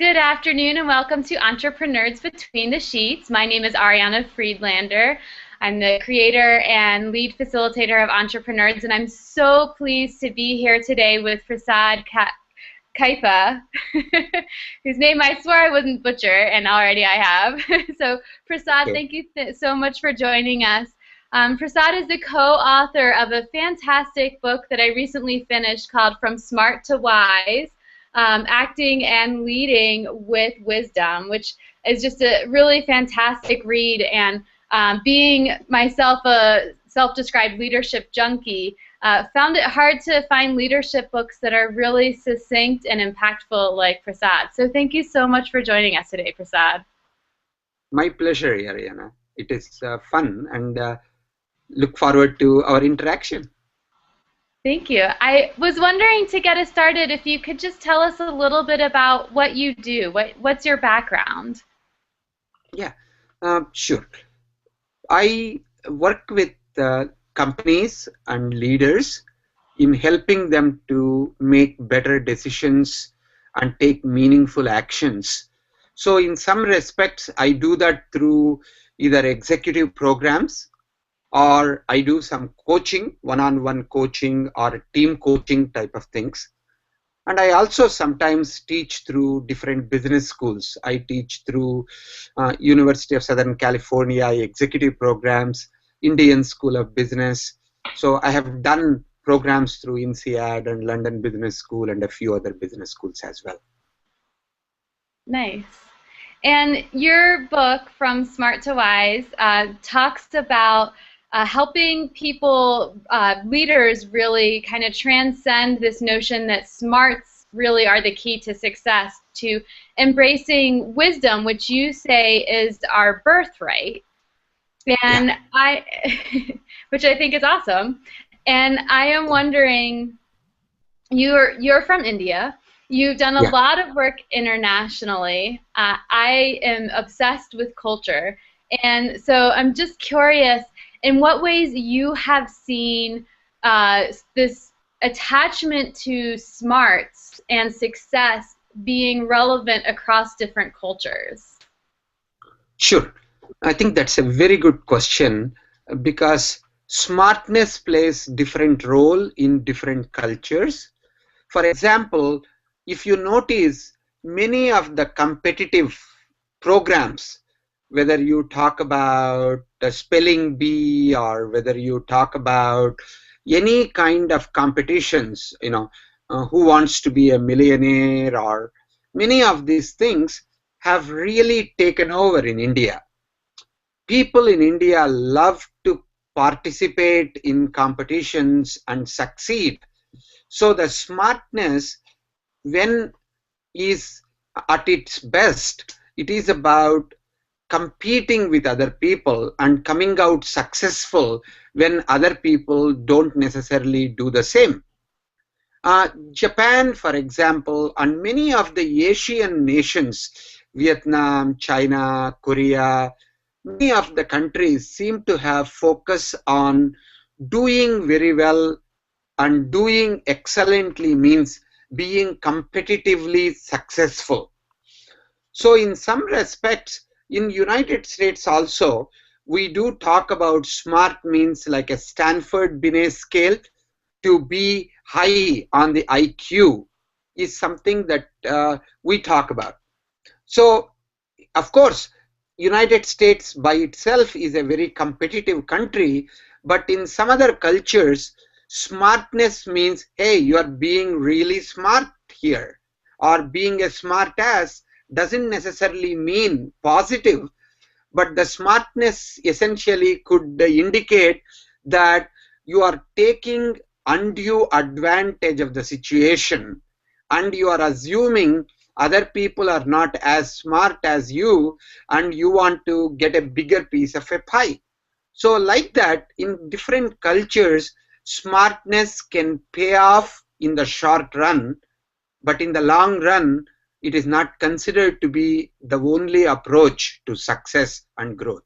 Good afternoon and welcome to EntrepreNerds Between the Sheets. My name is Ariana Friedlander. I'm the creator and lead facilitator of EntrepreNerds, and I'm so pleased to be here today with Prasad Kaipa, whose name I swore I wouldn't butcher, and already I have. So Prasad, Okay. thank you so much for joining us. Prasad is the co-author of a fantastic book that I recently finished called From Smart to Wise, Acting and Leading with Wisdom, which is just a really fantastic read. And being myself a self-described leadership junkie, found it hard to find leadership books that are really succinct and impactful like Prasad. So thank you so much for joining us today, Prasad. My pleasure, Ariana. It is fun and look forward to our interaction. Thank you. I was wondering, to get us started, if you could just tell us a little bit about what you do. What's your background? Yeah, sure. I work with companies and leaders in helping them to make better decisions and take meaningful actions. So in some respects, I do that through either executive programs, or I do some coaching, one-on-one coaching or team coaching type of things. And I also sometimes teach through different business schools. I teach through University of Southern California executive programs, Indian School of Business. So I have done programs through INSEAD and London Business School and a few other business schools as well. Nice. And your book, From Smart to Wise, talks about helping people, leaders, really kind of transcend this notion that smarts really are the key to success, to embracing wisdom, which you say is our birthright. And Yeah. which I think is awesome. And I am wondering, you're from India. You've done a Yeah. lot of work internationally. I am obsessed with culture, and so I'm just curious, in what ways you have seen this attachment to smarts and success being relevant across different cultures. Sure. I think that's a very good question because smartness plays different role in different cultures. For example, if you notice many of the competitive programs, whether you talk about the spelling bee or whether you talk about any kind of competitions, who wants to be a millionaire, or many of these things have really taken over in India. People in India love to participate in competitions and succeed. So the smartness, when is at its best, it is about competing with other people and coming out successful when other people don't necessarily do the same. Japan, for example, and many of the Asian nations, Vietnam, China, Korea, many of the countries seem to have focus on doing very well, and doing excellently means being competitively successful. So in some respects, in United States also, we do talk about smart means like a Stanford Binet scale. To be high on the IQ is something that we talk about. So of course, United States by itself is a very competitive country, but in some other cultures, smartness means, hey, you are being really smart here, or being a smart ass doesn't necessarily mean positive, but the smartness essentially could indicate that you are taking undue advantage of the situation and you are assuming other people are not as smart as you and you want to get a bigger piece of a pie. So like that, in different cultures, smartness can pay off in the short run, but in the long run, it is not considered to be the only approach to success and growth.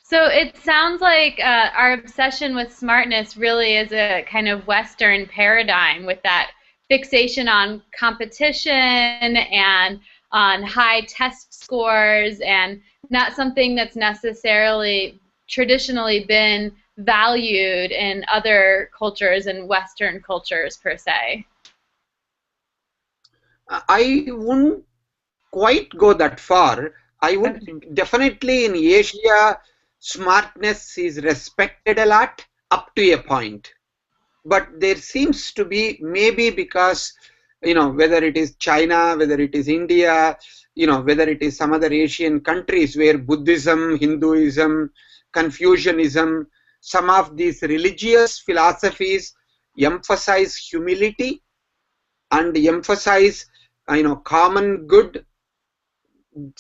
So it sounds like our obsession with smartness really is a kind of Western paradigm, with that fixation on competition and on high test scores, and not something that's necessarily traditionally been valued in other cultures and Western cultures per se. I wouldn't quite go that far. I would definitely, in Asia, smartness is respected a lot up to a point. But there seems to be, maybe because, whether it is China, whether it is India, whether it is some other Asian countries where Buddhism, Hinduism, Confucianism, some of these religious philosophies emphasize humility and emphasize, common good.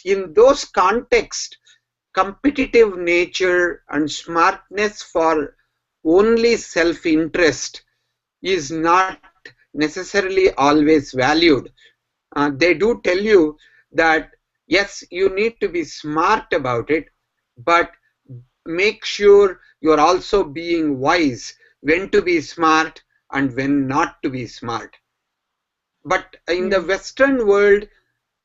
In those contexts, competitive nature and smartness for only self-interest is not necessarily always valued. They do tell you that yes, you need to be smart about it, but make sure you're also being wise when to be smart and when not to be smart. But in the Western world,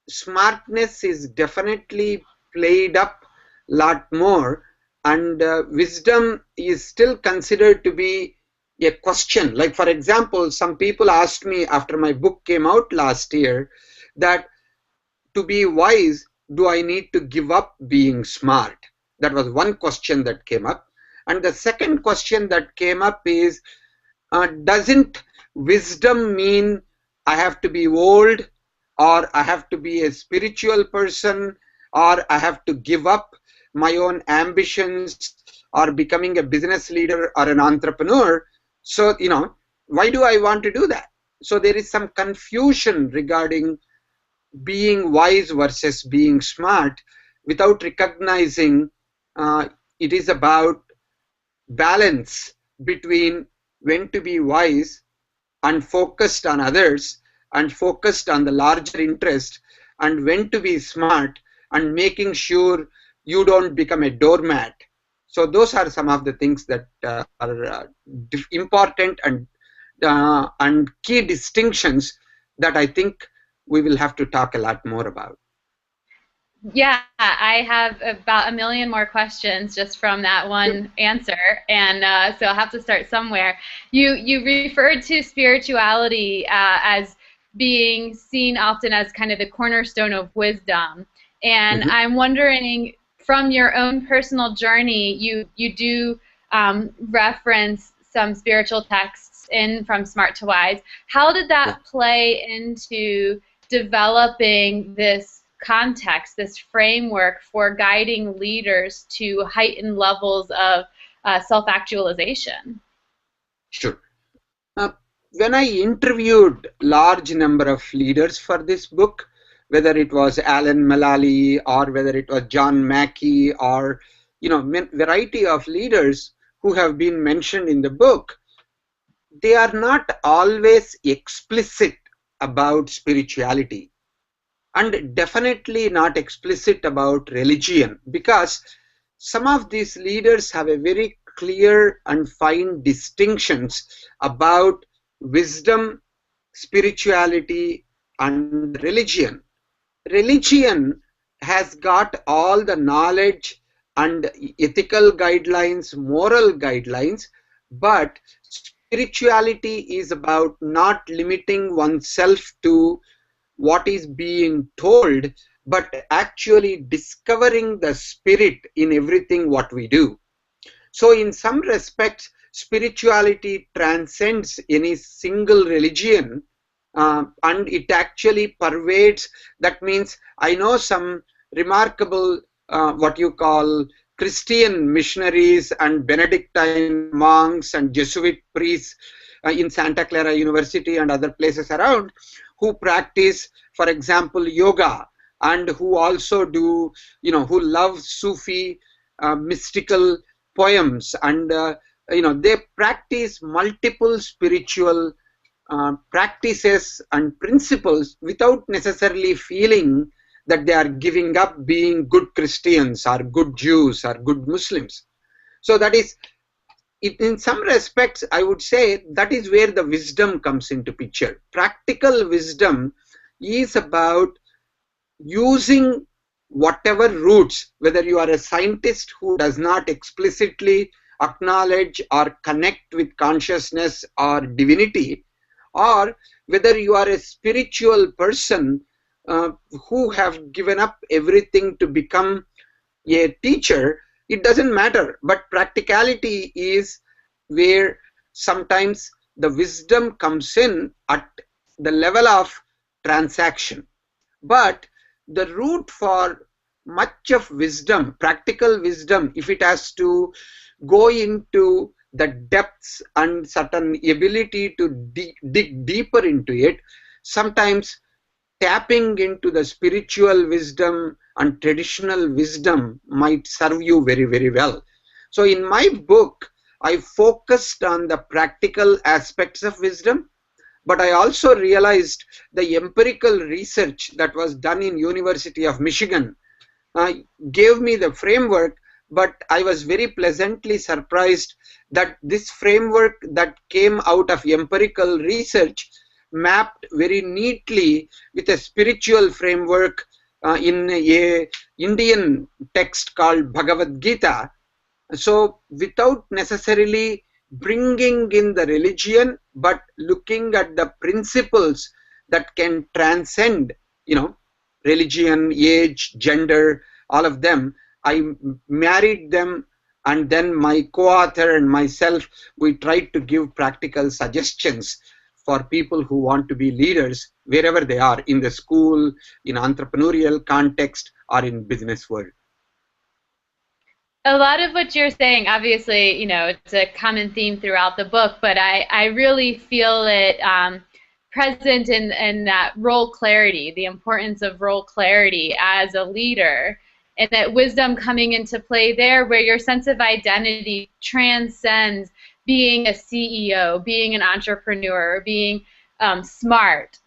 smartness is definitely played up a lot more, and wisdom is still considered to be a question. Like, for example, some people asked me after my book came out last year that to be wise, do I need to give up being smart? That was one question that came up. And the second question that came up is, doesn't wisdom mean I have to be old, or I have to be a spiritual person, or I have to give up my own ambitions, or becoming a business leader or an entrepreneur? So, why do I want to do that? So there is some confusion regarding being wise versus being smart, without recognizing it is about balance between when to be wise and focused on others and focused on the larger interest, and when to be smart and making sure you don't become a doormat. So those are some of the things that are important and key distinctions that I think we will have to talk a lot more about. Yeah, I have about a million more questions just from that one answer, and so I'll have to start somewhere. You referred to spirituality as being seen often as kind of the cornerstone of wisdom, and I'm wondering, from your own personal journey, you do reference some spiritual texts in From Smart to Wise. How did that play into developing this context, this framework for guiding leaders to heightened levels of self-actualization? Sure. When I interviewed large number of leaders for this book, whether it was Alan Mulally or whether it was John Mackey or variety of leaders who have been mentioned in the book, they are not always explicit about spirituality, and definitely not explicit about religion, because some of these leaders have a very clear and fine distinctions about wisdom, spirituality, and religion. Religion has got all the knowledge and ethical guidelines, moral guidelines, but spirituality is about not limiting oneself to what is being told, but actually discovering the spirit in everything what we do. So in some respects, spirituality transcends any single religion, and it actually pervades. That means I know some remarkable what you call Christian missionaries and Benedictine monks and Jesuit priests in Santa Clara University and other places around, who practice, for example, yoga, and who also do, who love Sufi mystical poems, and they practice multiple spiritual practices and principles without necessarily feeling that they are giving up being good Christians or good Jews or good Muslims. So that is in some respects, I would say that is where the wisdom comes into picture. Practical wisdom is about using whatever roots, whether you are a scientist who does not explicitly acknowledge or connect with consciousness or divinity, or whether you are a spiritual person who have given up everything to become a teacher, it doesn't matter. But practicality is where sometimes the wisdom comes in at the level of transaction. But the root for much of wisdom, practical wisdom, if it has to go into the depths and certain ability to dig deeper into it, sometimes tapping into the spiritual wisdom and traditional wisdom might serve you very, very well. So in my book, I focused on the practical aspects of wisdom, but I also realized the empirical research that was done in University of Michigan gave me the framework, but I was very pleasantly surprised that this framework that came out of empirical research mapped very neatly with a spiritual framework in a Indian text called Bhagavad Gita. So without necessarily bringing in the religion, but looking at the principles that can transcend, religion, age, gender, all of them, I married them, and then my co-author and myself, we tried to give practical suggestions for people who want to be leaders wherever they are, in the school, in entrepreneurial context, or in business world. A lot of what you're saying, obviously, it's a common theme throughout the book, but I really feel it present in that role clarity, the importance of role clarity as a leader, and that wisdom coming into play there, where your sense of identity transcends being a CEO, being an entrepreneur, being smart,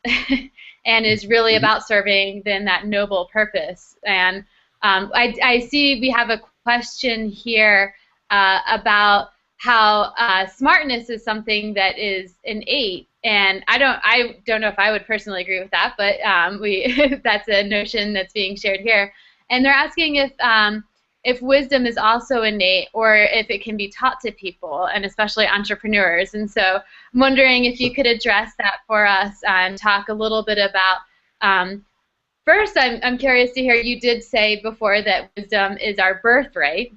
and is really about serving then that noble purpose. And I see we have a question here about how smartness is something that is innate, and I don't know if I would personally agree with that, but that's a notion that's being shared here. And they're asking if wisdom is also innate, or if it can be taught to people, and especially entrepreneurs. And so I'm wondering if you could address that for us and talk a little bit about. First, I'm curious to hear, you did say before that wisdom is our birthright.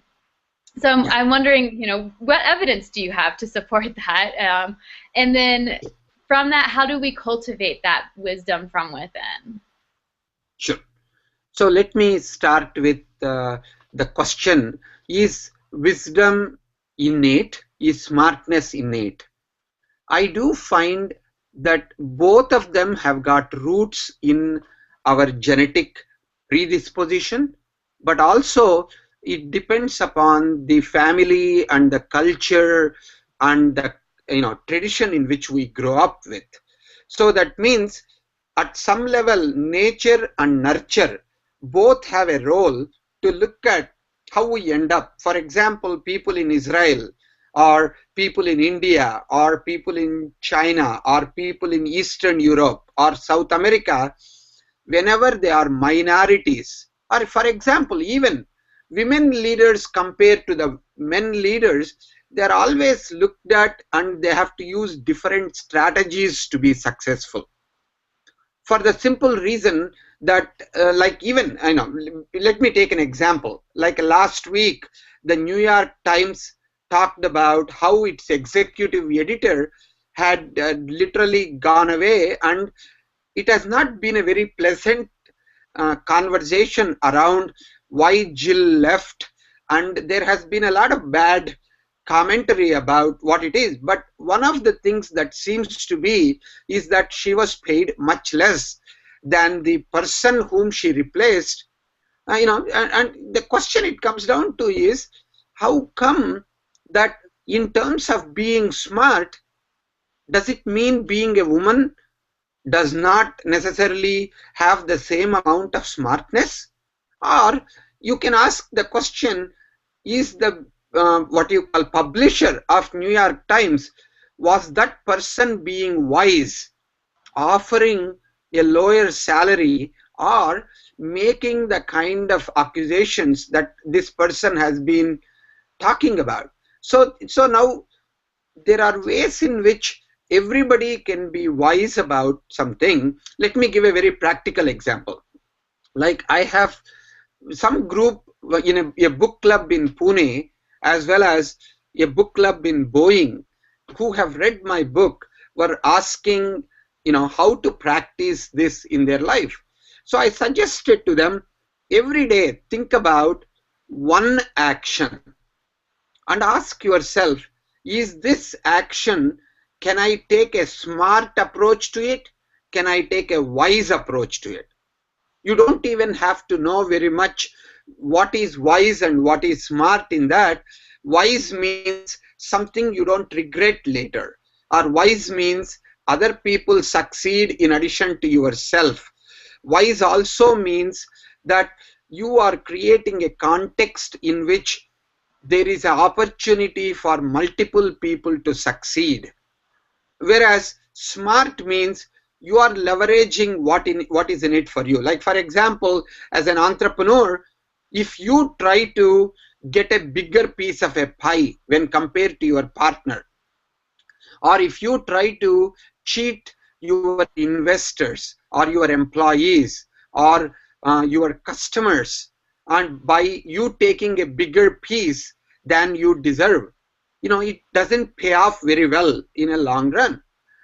So I'm wondering, what evidence do you have to support that? And then from that, how do we cultivate that wisdom from within? Sure. So let me start with the question, is wisdom innate? Is smartness innate? I do find that both of them have got roots in our genetic predisposition, but also it depends upon the family and the culture and the tradition in which we grow up with. So that means at some level, nature and nurture both have a role to look at how we end up. For example, people in Israel, or people in India, or people in China, or people in Eastern Europe or South America, whenever they are minorities, or for example, even women leaders compared to the men leaders, they are always looked at and they have to use different strategies to be successful. For the simple reason that, let me take an example. Like last week, the New York Times talked about how its executive editor had literally gone away, and it has not been a very pleasant conversation around why Jill left, and there has been a lot of bad commentary about what it is. But one of the things that seems to be is that she was paid much less than the person whom she replaced. And the question it comes down to is, how come that in terms of being smart, does it mean being a woman does not necessarily have the same amount of smartness? Or you can ask the question, is the what you call publisher of New York Times, was that person being wise, offering a lower salary, or making the kind of accusations that this person has been talking about? So now there are ways in which everybody can be wise about something. Let me give a very practical example. Like, I have some group in a book club in Pune, as well as a book club in Boeing, who have read my book, were asking, how to practice this in their life. So I suggested to them, every day think about one action and ask yourself, is this action, can I take a smart approach to it? Can I take a wise approach to it? You don't even have to know very much what is wise and what is smart in that. Wise means something you don't regret later, or wise means other people succeed in addition to yourself. Wise also means that you are creating a context in which there is an opportunity for multiple people to succeed. Whereas smart means you are leveraging what is in it for you. Like, for example, as an entrepreneur, if you try to get a bigger piece of a pie when compared to your partner, or if you try to cheat your investors or your employees or your customers, and by you taking a bigger piece than you deserve, it doesn't pay off very well in a long run.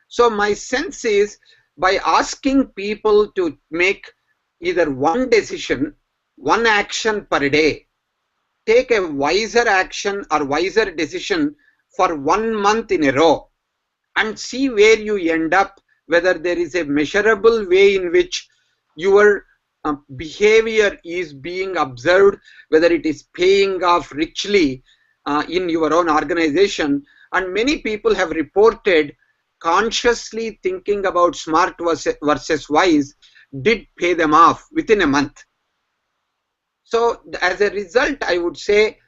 So my sense is, by asking people to make either one decision, one action per day, take a wiser action or wiser decision for 1 month in a row, and see where you end up, whether there is a measurable way in which your behavior is being observed, whether it is paying off richly in your own organization. And many people have reported consciously thinking about smart versus wise did pay them off within a month. So as a result, I would say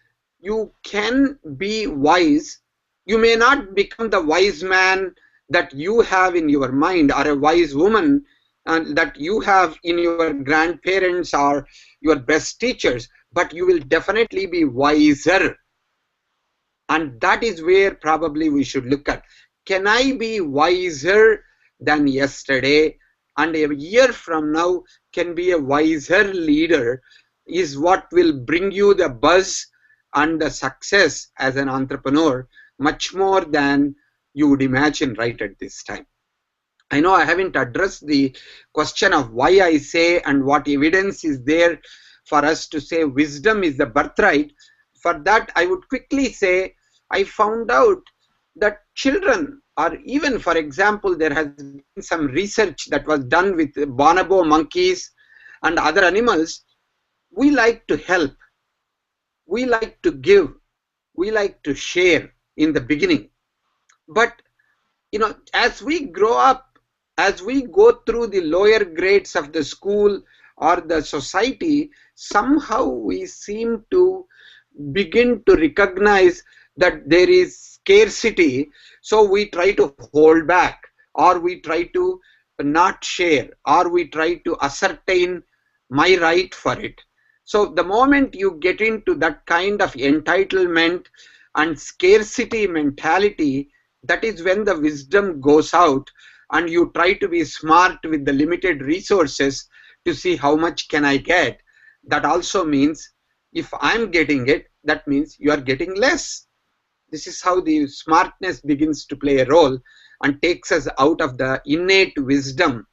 you can be wise. You may not become the wise man that you have in your mind, or a wise woman that you have in your grandparents or your best teachers, but you will definitely be wiser. And that is where probably we should look at. Can I be wiser than yesterday? And a year from now, can be a wiser leader, is what will bring you the buzz and the success as an entrepreneur, much more than you would imagine right at this time. I know I haven't addressed the question of why I say and what evidence is there for us to say wisdom is the birthright. For that, I would quickly say, I found out that children, or even, for example, there has been some research that was done with bonobo monkeys and other animals. We like to help, we like to give, we like to share in the beginning. But as we grow up, as we go through the lower grades of the school or the society, somehow we seem to begin to recognize that there is scarcity, so we try to hold back, or we try to not share, or we try to ascertain my right for it. So the moment you get into that kind of entitlement and scarcity mentality, that is when the wisdom goes out, and you try to be smart with the limited resources to see how much can I get. That also means if I'm getting it, that means you are getting less. This is how the smartness begins to play a role and takes us out of the innate wisdom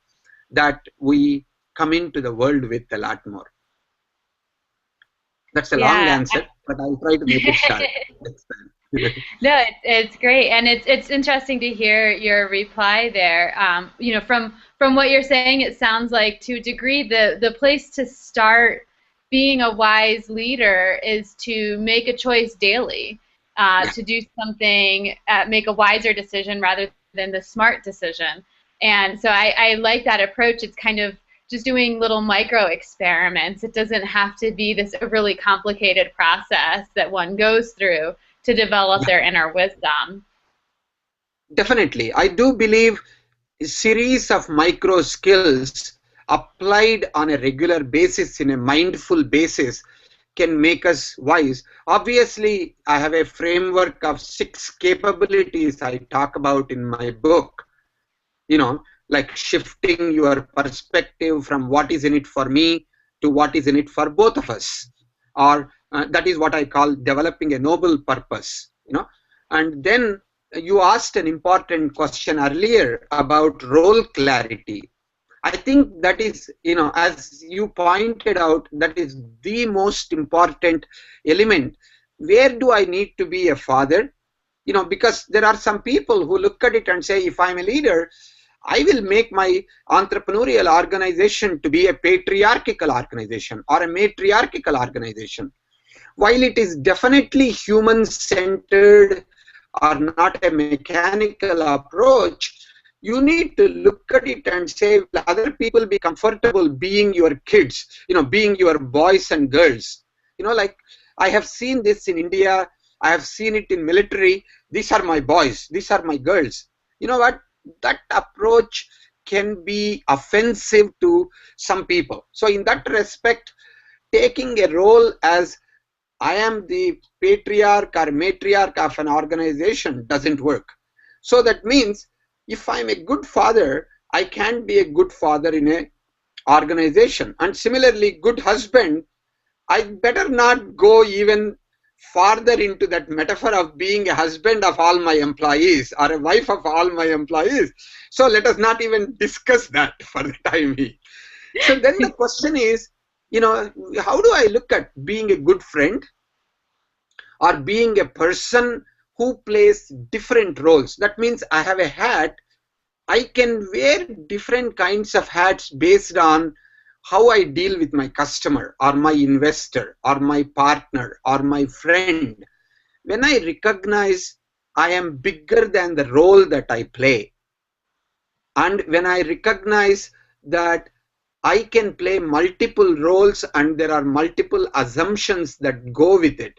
that we come into the world with a lot more. That's a long answer, but I'll try to make it short next time. No, it's great, and it's interesting to hear your reply there. From what you're saying, it sounds like to a degree the place to start being a wise leader is to make a choice daily, to do something, make a wiser decision rather than the smart decision. And so I like that approach. It's kind of just doing little micro experiments. It doesn't have to be this really complicated process that one goes through to develop their inner wisdom. Definitely. I do believe a series of micro skills applied on a regular basis in a mindful basis can make us wise. Obviously, I have a framework of 6 capabilities I talk about in my book, like shifting your perspective from what is in it for me to what is in it for both of us, or that is what I call developing a noble purpose. And then you asked an important question earlier about role clarity. I think that is, as you pointed out, that is the most important element. Where do I need to be a father? Because there are some people who look at it and say, if I'm a leader, I will make my entrepreneurial organization to be a patriarchal organization or a matriarchal organization. While it is definitely human-centered or not a mechanical approach, you need to look at it and say, will other people be comfortable being your kids, being your boys and girls? Like I have seen this in India, I have seen it in military. These are my boys, these are my girls. You know what? That approach can be offensive to some people. So in that respect, taking a role as I am the patriarch or matriarch of an organization doesn't work. So that means if I'm a good father, I can be a good father in an organization. And similarly, good husband, I better not go even farther into that metaphor of being a husband of all my employees or a wife of all my employees. So let us not even discuss that for the time being. So then the question is, how do I look at being a good friend or being a person who plays different roles? That means I have a hat. I can wear different kinds of hats based on how I deal with my customer or my investor or my partner or my friend. When I recognize I am bigger than the role that I play, and when I recognize that I can play multiple roles and there are multiple assumptions that go with it,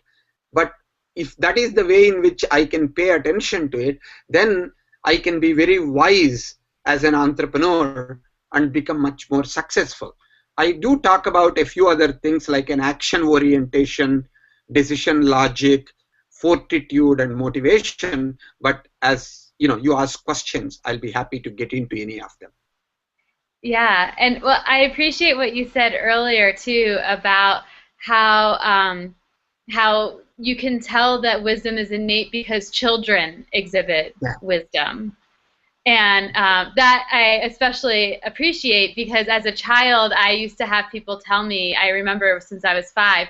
but if that is the way in which I can pay attention to it, then I can be very wise as an entrepreneur and become much more successful. I do talk about a few other things like an action orientation, decision logic, fortitude, and motivation. But as you ask questions, I'll be happy to get into any of them. Yeah, and well, I appreciate what you said earlier too about how you can tell that wisdom is innate because children exhibit wisdom. And that I especially appreciate because as a child, I used to have people tell me, I remember since I was 5,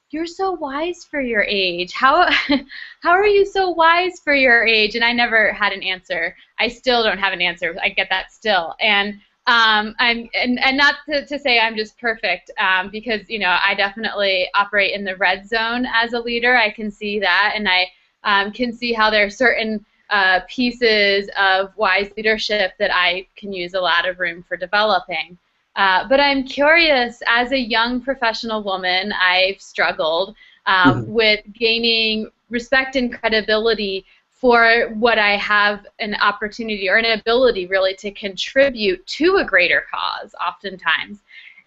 you're so wise for your age. How are you so wise for your age? And I never had an answer. I still don't have an answer. I get that still. And and not to say I'm just perfect because I definitely operate in the red zone as a leader. I can see that, and I can see how there are certain pieces of wise leadership that I can use a lot of room for developing. But I'm curious, as a young professional woman, I've struggled with gaining respect and credibility for what I have an opportunity or an ability really to contribute to a greater cause oftentimes.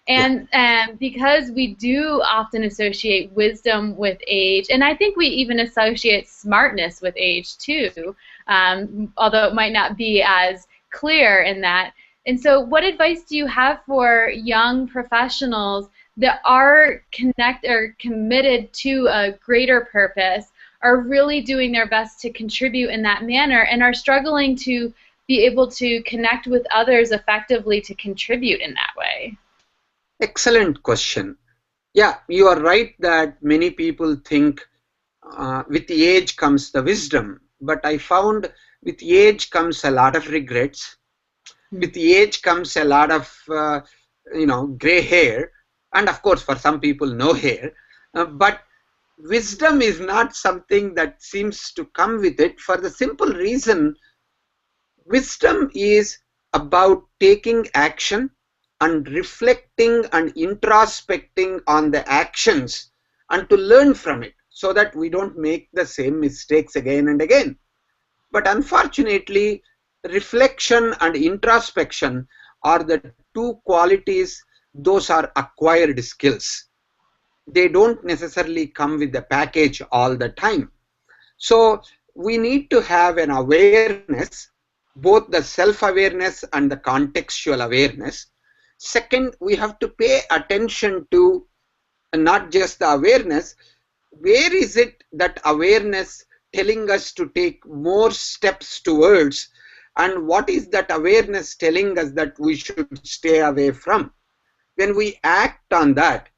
And because we do often associate wisdom with age, and I think we even associate smartness with age too, although it might not be as clear in that. And so what advice do you have for young professionals that are committed to a greater purpose, are really doing their best to contribute in that manner, and are struggling to be able to connect with others effectively to contribute in that way? Excellent question. Yeah, you are right that many people think with the age comes the wisdom, but I found with the age comes a lot of regrets. With the age comes a lot of gray hair, and of course for some people no hair. But wisdom is not something that seems to come with it, for the simple reason wisdom is about taking action and reflecting and introspecting on the actions and to learn from it so that we don't make the same mistakes again and again. But unfortunately, reflection and introspection are the two qualities, those are acquired skills. They don't necessarily come with the package all the time. So we need to have an awareness, both the self-awareness and the contextual awareness. Second, we have to pay attention to not just the awareness, where is it that awareness telling us to take more steps towards, and what is that awareness telling us that we should stay away from. When we act on that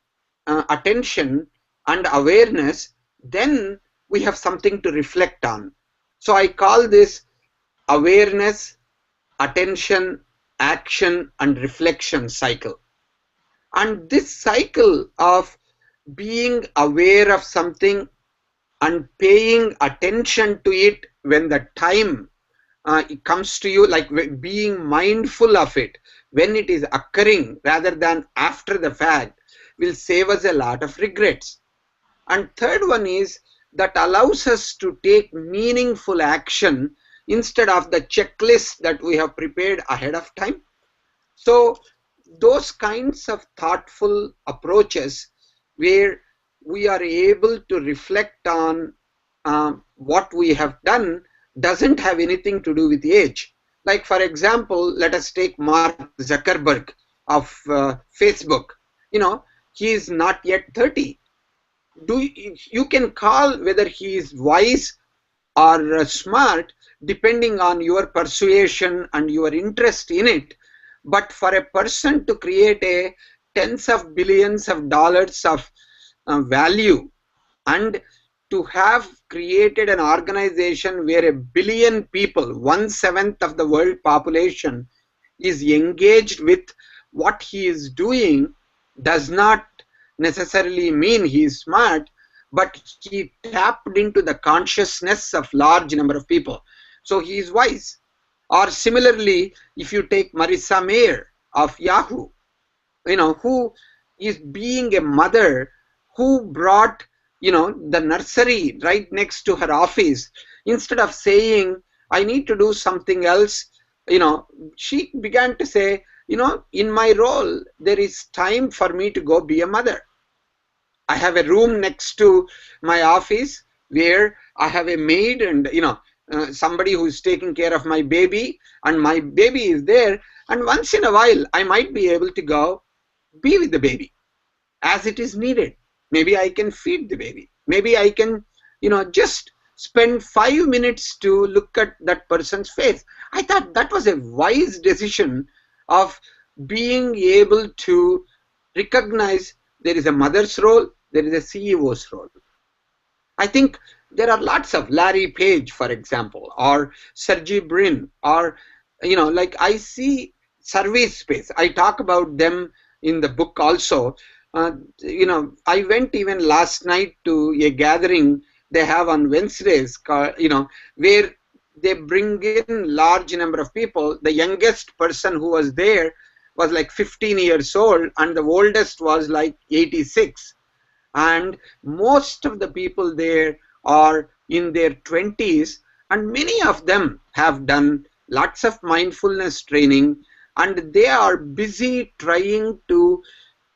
attention and awareness, then we have something to reflect on. So I call this awareness, attention, action, and reflection cycle. And this cycle of being aware of something and paying attention to it when the time it comes to you, like being mindful of it when it is occurring rather than after the fact, will save us a lot of regrets. And third one is that allows us to take meaningful action instead of the checklist that we have prepared ahead of time. So those kinds of thoughtful approaches where we are able to reflect on what we have done doesn't have anything to do with age. Like, for example, let us take Mark Zuckerberg of Facebook. You know, he is not yet 30. You can call whether he is wise or smart depending on your persuasion and your interest in it. But for a person to create a tens of billions of dollars of value and to have created an organization where 1 billion people, 1/7 of the world population, is engaged with what he is doing, does not necessarily mean he is smart, but he tapped into the consciousness of large number of people. So he is wise. Or similarly, if you take Marissa Mayer of Yahoo, you know, who is being a mother, who brought, you know, the nursery right next to her office, instead of saying, I need to do something else, you know, she began to say, you know, in my role, there is time for me to go be a mother. I have a room next to my office where I have a maid and, you know, somebody who is taking care of my baby, and my baby is there, and once in a while I might be able to go be with the baby as it is needed. Maybe I can feed the baby. Maybe I can, you know, just spend 5 minutes to look at that person's face. I thought that was a wise decision of being able to recognize there is a mother's role, there is a CEO's role. I think there are lots of Larry Page, for example, or Sergey Brin, or, you know, like I see Service Space. I talk about them in the book also. You know, I went even last night to a gathering they have on Wednesdays, you know, where they bring in large number of people. The youngest person who was there was like 15 years old, and the oldest was like 86. And most of the people there are in their 20s, and many of them have done lots of mindfulness training, and they are busy trying to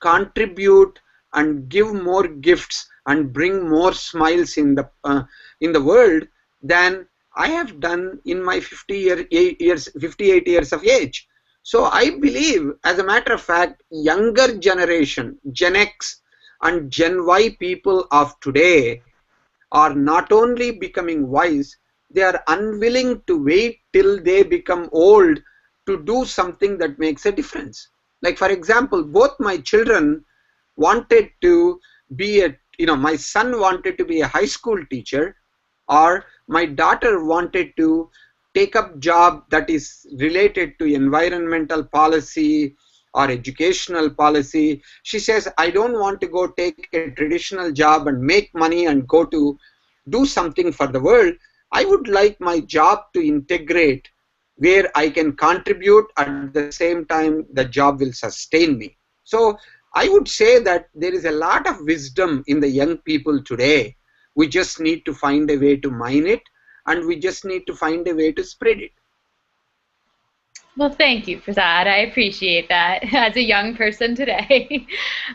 contribute and give more gifts and bring more smiles in the world than I have done in my 58 years of age. So I believe, as a matter of fact, younger generation, Gen X and Gen Y people of today are not only becoming wise, they are unwilling to wait till they become old to do something that makes a difference. Like, for example, both my children wanted to be my son wanted to be a high school teacher, or my daughter wanted to take up job that is related to environmental policy or educational policy. She says, I don't want to go take a traditional job and make money and go to do something for the world. I would like my job to integrate where I can contribute at the same time the job will sustain me. So I would say that there is a lot of wisdom in the young people today. We just need to find a way to mine it, and we just need to find a way to spread it. Well, thank you, Prasad. I appreciate that as a young person today.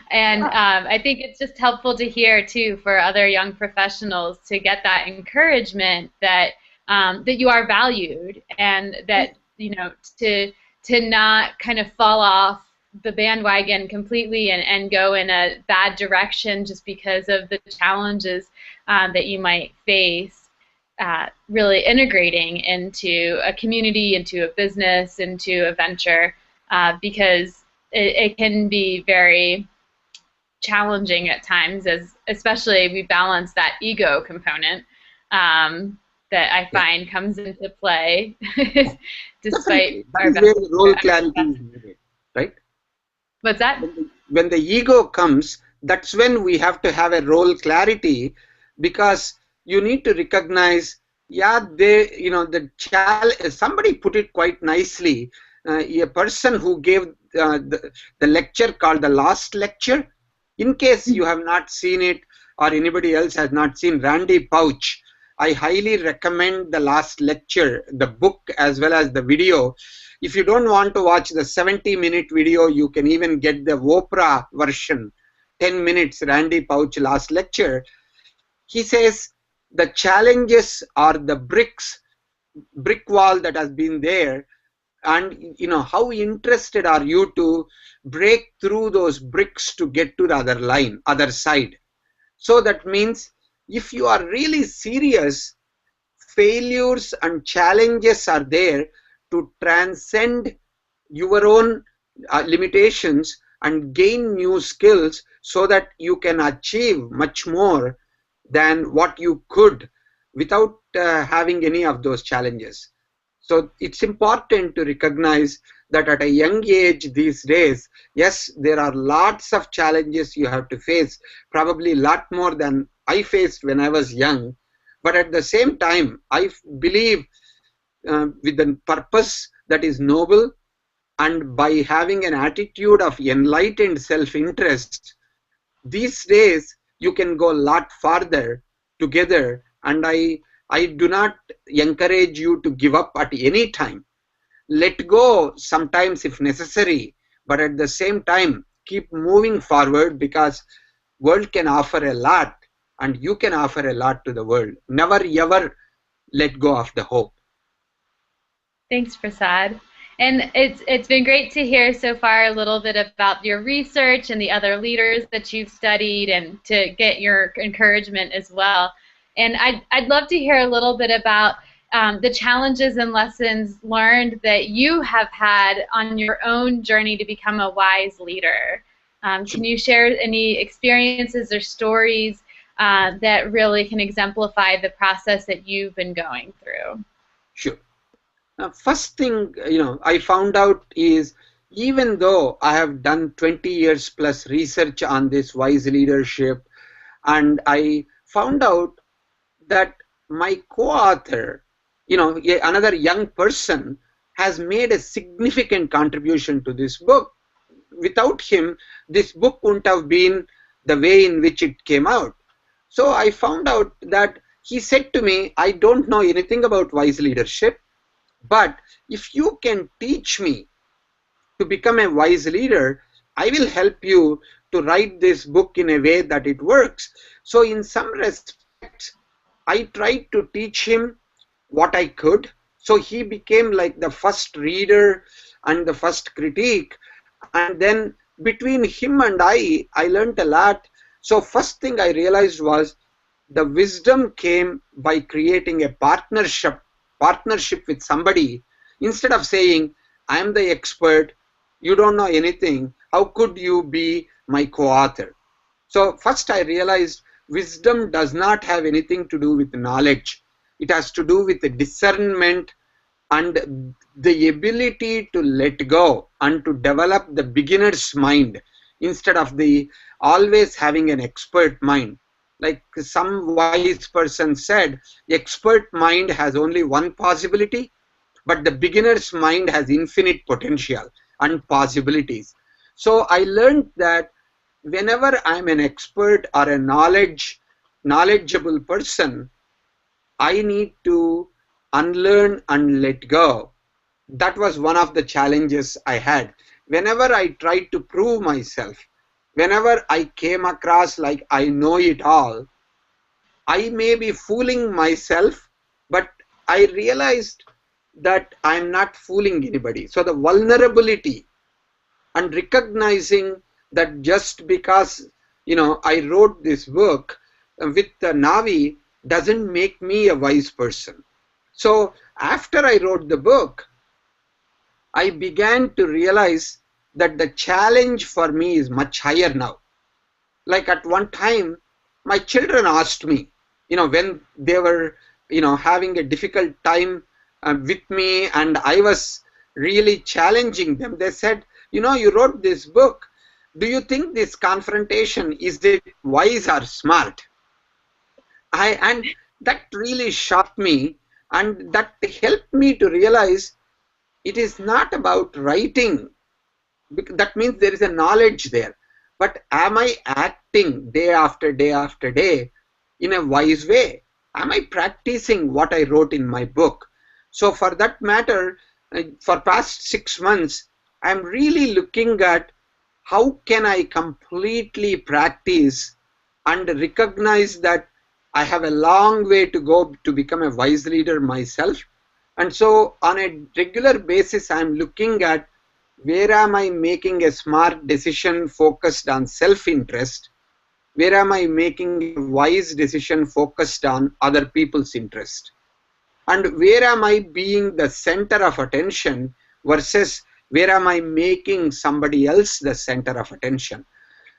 And I think it's just helpful to hear, too, for other young professionals to get that encouragement that that you are valued, and that, you know, to not kind of fall off the bandwagon completely and go in a bad direction just because of the challenges that you might face. Really integrating into a community, into a business, into a venture, because it can be very challenging at times, as especially we balance that ego component that I find comes into play despite our best. That is where the role clarity is needed, right? What's that? When the ego comes, that's when we have to have a role clarity, because you need to recognize, somebody put it quite nicely. A person who gave the lecture called the last lecture, in case you have not seen it or anybody else has not seen Randy Pouch, I highly recommend the last lecture, the book as well as the video. If you don't want to watch the 70-minute video, you can even get the Oprah version, 10 minutes, Randy Pouch last lecture. He says, the challenges are the brick wall that has been there, and how interested are you to break through those bricks to get to the other side. So that means if you are really serious, failures and challenges are there to transcend your own limitations and gain new skills so that you can achieve much more than what you could without having any of those challenges. So it's important to recognize that at a young age these days, yes, there are lots of challenges you have to face, probably a lot more than I faced when I was young. But at the same time, I believe with the purpose that is noble, and by having an attitude of enlightened self-interest, these days you can go a lot farther together. And I do not encourage you to give up at any time. Let go sometimes if necessary, but at the same time keep moving forward, because world can offer a lot and you can offer a lot to the world. Never ever let go of the hope. Thanks, Prasad. And it's been great to hear so far a little bit about your research and the other leaders that you've studied, and to get your encouragement as well. And I'd love to hear a little bit about the challenges and lessons learned that you have had on your own journey to become a wise leader. Can you share any experiences or stories that really can exemplify the process that you've been going through? Sure. First thing I found out is, even though I have done 20 years plus research on this wise leadership, and I found out that my co-author, another young person, has made a significant contribution to this book. Without him, this book wouldn't have been the way in which it came out. So I found out that he said to me, I don't know anything about wise leadership, but if you can teach me to become a wise leader, I will help you to write this book in a way that it works. So in some respects, I tried to teach him what I could. So he became like the first reader and the first critique. And then between him and I learned a lot. So first thing I realized was the wisdom came by creating a partnership with somebody. Instead of saying, I am the expert, you don't know anything, how could you be my co-author? So first I realized wisdom does not have anything to do with knowledge. It has to do with the discernment and the ability to let go and to develop the beginner's mind instead of the always having an expert mind. Like some wise person said, expert mind has only one possibility, but the beginner's mind has infinite potential and possibilities. So I learned that whenever I'm an expert or a knowledgeable person, I need to unlearn and let go. That was one of the challenges I had. Whenever I tried to prove myself, whenever I came across like I know it all, I may be fooling myself, but I realized that I'm not fooling anybody. So the vulnerability and recognizing that just because I wrote this book with Navi doesn't make me a wise person. So after I wrote the book, I began to realize that the challenge for me is much higher now. Like at one time, my children asked me, when they were, having a difficult time with me and I was really challenging them, they said, you wrote this book. Do you think this confrontation, is it wise or smart? And that really shocked me, and that helped me to realize it is not about writing. That means there is a knowledge there. But am I acting day after day after day in a wise way? Am I practicing what I wrote in my book? So for that matter, for past 6 months, I'm really looking at how can I completely practice and recognize that I have a long way to go to become a wise leader myself. And so on a regular basis, I'm looking at where am I making a smart decision focused on self-interest? Where am I making a wise decision focused on other people's interest? And where am I being the center of attention versus where am I making somebody else the center of attention?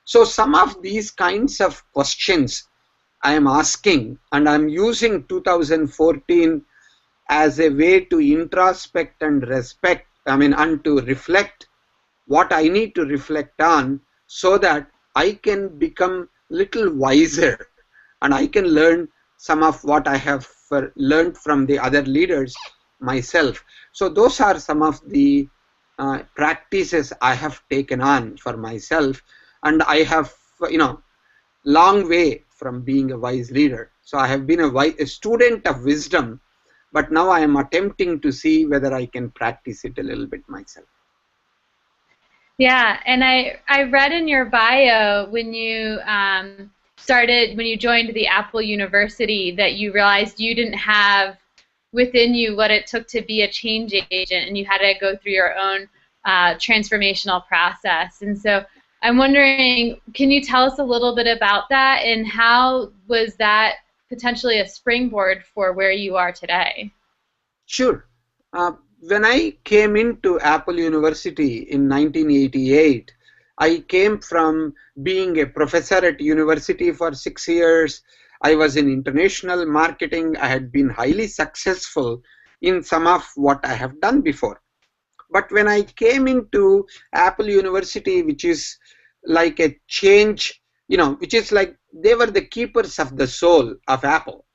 So some of these kinds of questions I am asking, and I'm using 2014 as a way to introspect and and to reflect what I need to reflect on so that I can become little wiser and I can learn some of what I have learned from the other leaders myself. So those are some of the practices I have taken on for myself, and I have, long way from being a wise leader. So I have been a student of wisdom, but now I am attempting to see whether I can practice it a little bit myself. Yeah, and I read in your bio when you when you joined the Apple University, that you realized you didn't have within you what it took to be a change agent, and you had to go through your own transformational process. And so I'm wondering, can you tell us a little bit about that, and how was that potentially a springboard for where you are today? Sure. When I came into Apple University in 1988, I came from being a professor at university for 6 years. I was in international marketing. I had been highly successful in some of what I have done before. But when I came into Apple University, which is like a change, which is like they were the keepers of the soul of Apple.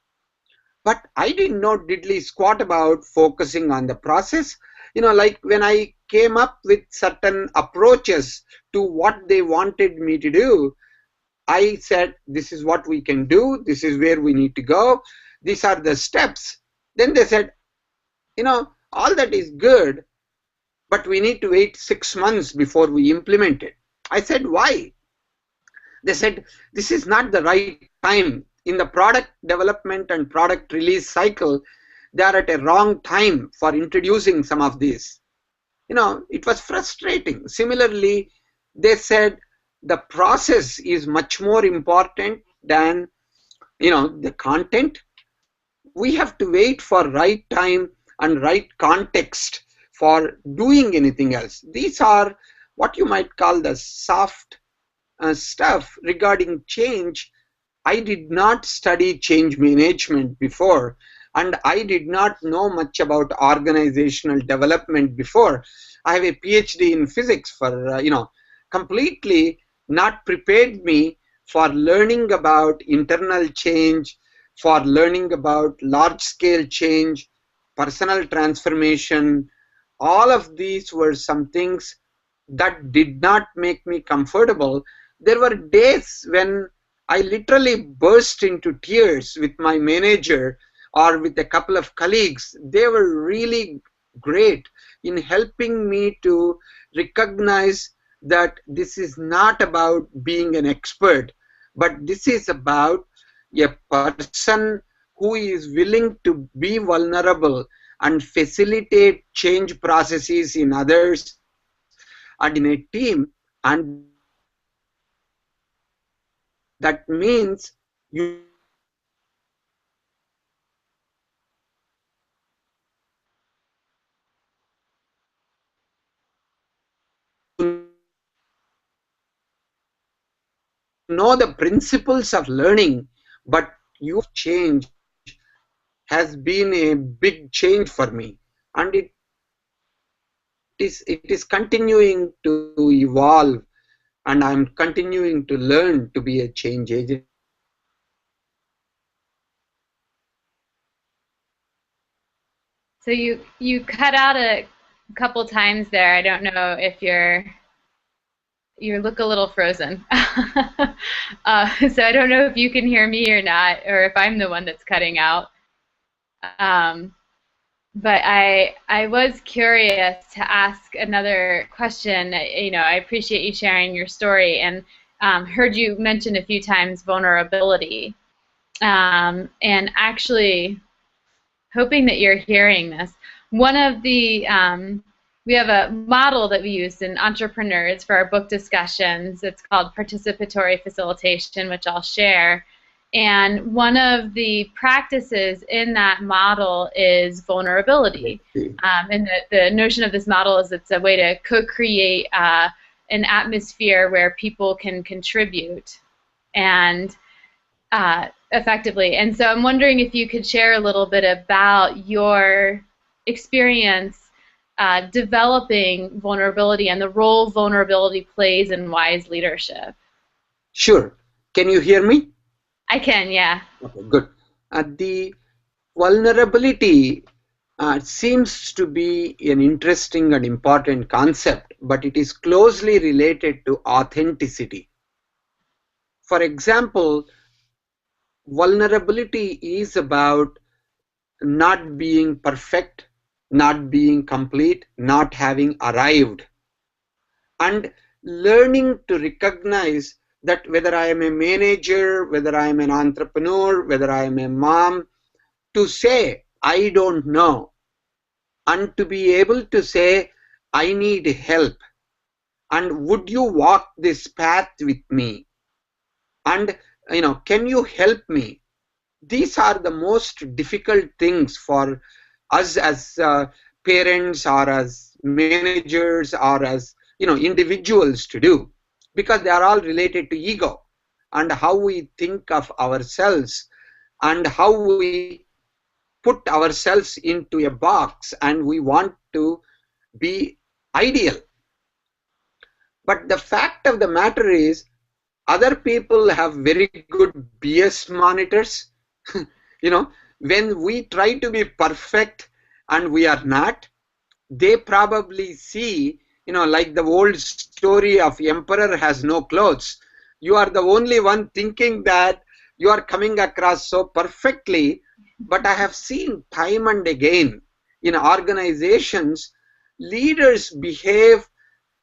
But I didn't know diddly squat about focusing on the process. Like when I came up with certain approaches to what they wanted me to do, I said, this is what we can do. This is where we need to go. These are the steps. Then they said, all that is good, but we need to wait 6 months before we implement it. I said, why? They said, this is not the right time. In the product development and product release cycle, they are at a wrong time for introducing some of these. It was frustrating. Similarly, they said the process is much more important than, the content. We have to wait for right time and right context for doing anything else. These are what you might call the soft stuff regarding change. I did not study change management before, and I did not know much about organizational development before. I have a PhD in physics for, completely not prepared me for learning about internal change, for learning about large-scale change, personal transformation, all of these were some things that did not make me comfortable. There were days when I literally burst into tears with my manager or with a couple of colleagues. They were really great in helping me to recognize that this is not about being an expert, but this is about a person who is willing to be vulnerable and facilitate change processes in others and in a team. And that means you know the principles of learning, but your change has been a big change for me, and it is continuing to evolve, and I'm continuing to learn to be a change agent. So you cut out a couple times there. I don't know if you look a little frozen. So I don't know if you can hear me or not, or if I'm the one that's cutting out. But I was curious to ask another question. I appreciate you sharing your story, and heard you mention a few times vulnerability. And actually, hoping that you're hearing this, one of the we have a model that we use in EntrepreNerds for our book discussions. It's called participatory facilitation, which I'll share. And one of the practices in that model is vulnerability. And the notion of this model is it's a way to co-create an atmosphere where people can contribute and effectively. And so I'm wondering if you could share a little bit about your experience developing vulnerability and the role vulnerability plays in wise leadership. Sure. Can you hear me? I can, yeah. Okay, good. The vulnerability seems to be an interesting and important concept, but it is closely related to authenticity. For example, vulnerability is about not being perfect, not being complete, not having arrived, and learning to recognize that whether I am a manager, whether I am an entrepreneur, whether I am a mom, to say, I don't know, and to be able to say, I need help, and would you walk this path with me? And, can you help me? These are the most difficult things for us as parents or as managers or as individuals to do, because they are all related to ego and how we think of ourselves and how we put ourselves into a box and we want to be ideal. But the fact of the matter is, other people have very good BS monitors. When we try to be perfect and we are not, they probably see, like the old story of emperor has no clothes. You are the only one thinking that you are coming across so perfectly. But I have seen time and again in organizations, leaders behave,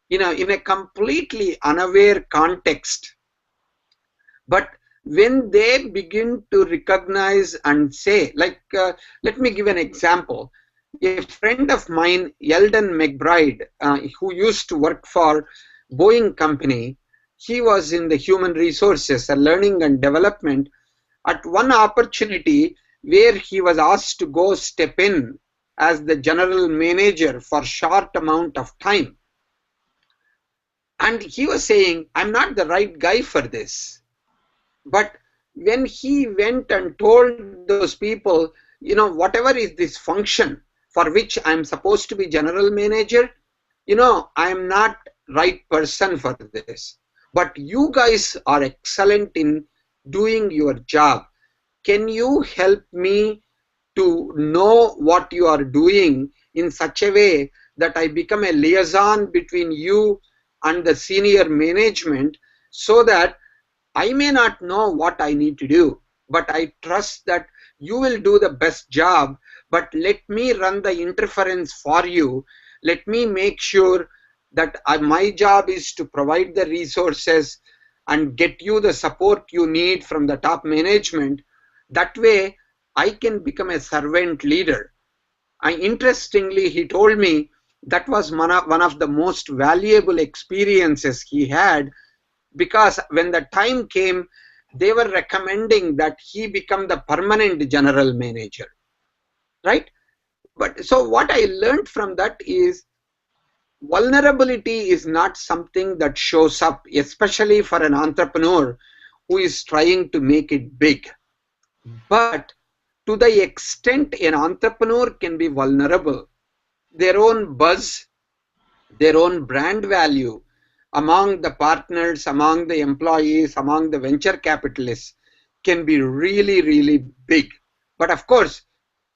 in a completely unaware context. But when they begin to recognize and say, like, let me give an example. A friend of mine, Eldon McBride, who used to work for Boeing company, he was in the human resources, learning and development. At one opportunity where he was asked to go step in as the general manager for short amount of time. And he was saying, I'm not the right guy for this. But when he went and told those people, whatever is this function for which I'm supposed to be general manager, I'm not right person for this. But you guys are excellent in doing your job. Can you help me to know what you are doing in such a way that I become a liaison between you and the senior management, so that I may not know what I need to do, but I trust that you will do the best job, but let me run the interference for you. Let me make sure that my job is to provide the resources and get you the support you need from the top management. That way, I can become a servant leader. Interestingly, he told me that was one of the most valuable experiences he had, because when the time came, they were recommending that he become the permanent general manager, right? But so what I learned from that is vulnerability is not something that shows up, especially for an entrepreneur who is trying to make it big. But to the extent an entrepreneur can be vulnerable, their own buzz, their own brand value among the partners, among the employees, among the venture capitalists can be really, really big. But of course,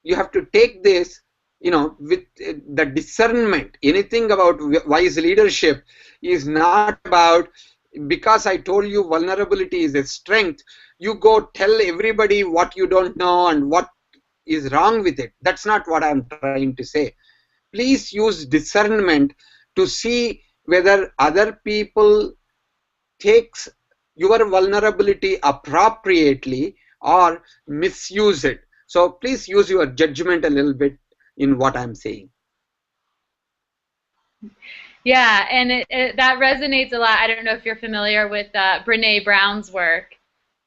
you have to take this, with the discernment. Anything about wise leadership is not about, because I told you vulnerability is a strength, you go tell everybody what you don't know and what is wrong with it. That's not what I'm trying to say. Please use discernment to see whether other people takes your vulnerability appropriately or misuse it. So please use your judgment a little bit in what I'm saying. Yeah, and that resonates a lot. I don't know if you're familiar with Brene Brown's work,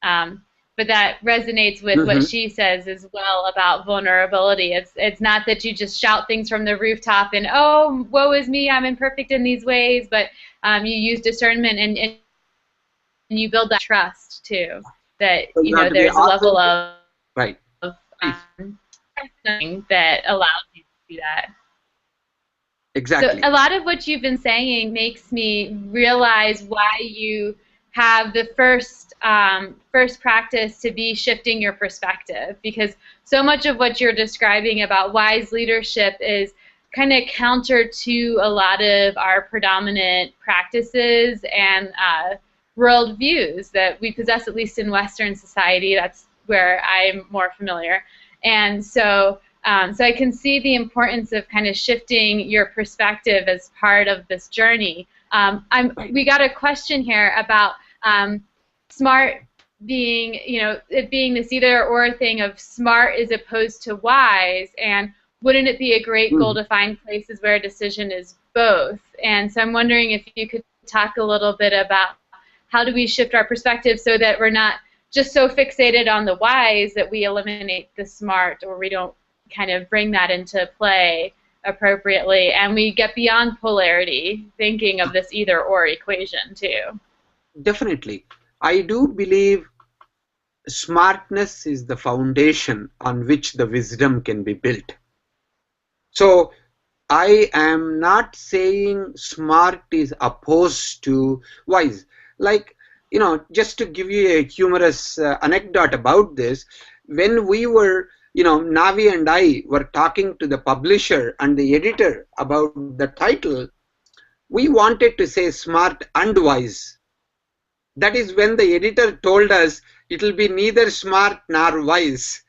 but that resonates with what she says as well about vulnerability. It's not that you just shout things from the rooftop and, oh, woe is me, I'm imperfect in these ways, but you use discernment and you build that trust too. That there's a level of right that allows you to do that. Exactly. So a lot of what you've been saying makes me realize why you have the first practice to be shifting your perspective, because so much of what you're describing about wise leadership is kind of counter to a lot of our predominant practices and world views that we possess, at least in Western society. That's where I'm more familiar. And so I can see the importance of kind of shifting your perspective as part of this journey. We got a question here about smart being, it being this either or thing of smart as opposed to wise, and wouldn't it be a great goal to find places where a decision is both? And so I'm wondering if you could talk a little bit about how do we shift our perspective so that we're not just so fixated on the wise that we eliminate the smart, or we don't kind of bring that into play appropriately, and we get beyond polarity, thinking of this either or equation too. Definitely. I do believe smartness is the foundation on which the wisdom can be built. So I am not saying smart is opposed to wise. Like, just to give you a humorous anecdote about this, when we were, Navi and I were talking to the publisher and the editor about the title, we wanted to say smart and wise. That is when the editor told us it will be neither smart nor wise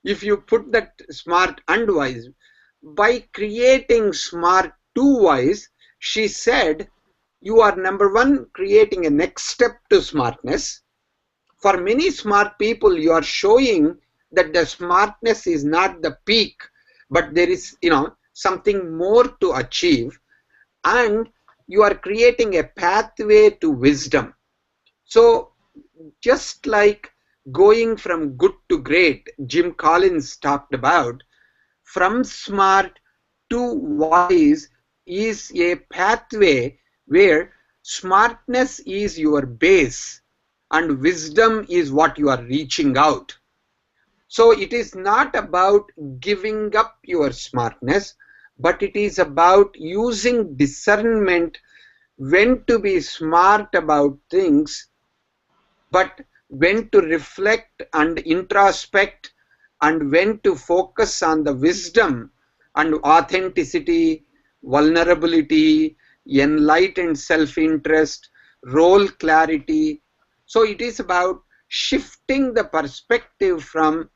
if you put that smart and wise. By creating smart to wise, she said, you are, number one, creating a next step to smartness. For many smart people, you are showing that the smartness is not the peak, but there is, something more to achieve, and you are creating a pathway to wisdom. So just like going from good to great, Jim Collins talked about, from smart to wise is a pathway where smartness is your base and wisdom is what you are reaching out. So it is not about giving up your smartness, but it is about using discernment when to be smart about things, but when to reflect and introspect and when to focus on the wisdom and authenticity, vulnerability, enlightened self-interest, role clarity. So it is about shifting the perspective from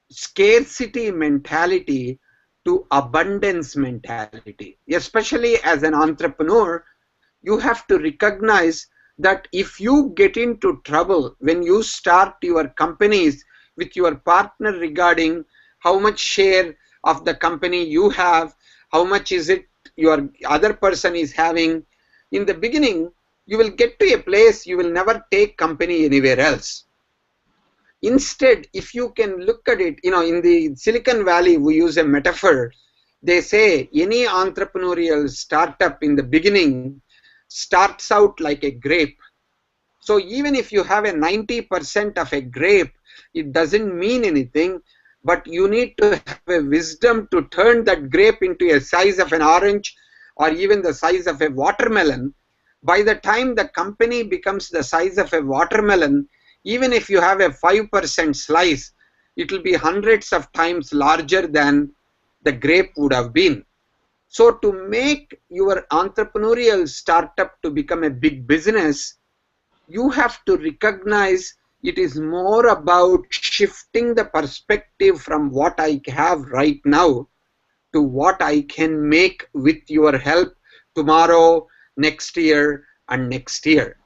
scarcity mentality to abundance mentality. Especially as an entrepreneur, you have to recognize that if you get into trouble when you start your companies with your partner regarding how much share of the company you have, how much is it your other person is having, in the beginning, you will get to a place you will never take company anywhere else. Instead, if you can look at it, in the Silicon Valley, we use a metaphor. They say any entrepreneurial startup in the beginning starts out like a grape. So even if you have a 90% of a grape, it doesn't mean anything, but you need to have a wisdom to turn that grape into a size of an orange or even the size of a watermelon. By the time the company becomes the size of a watermelon, even if you have a 5% slice, it will be hundreds of times larger than the grape would have been. So to make your entrepreneurial startup to become a big business, you have to recognize it is more about shifting the perspective from what I have right now to what I can make with your help tomorrow, next year, and next year.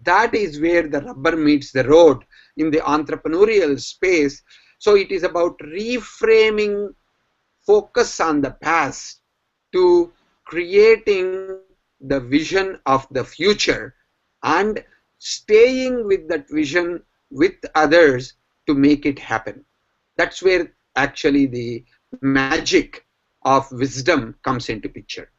That is where the rubber meets the road in the entrepreneurial space. So it is about reframing focus on the past to creating the vision of the future and staying with that vision with others to make it happen. That's where actually the magic of wisdom comes into picture.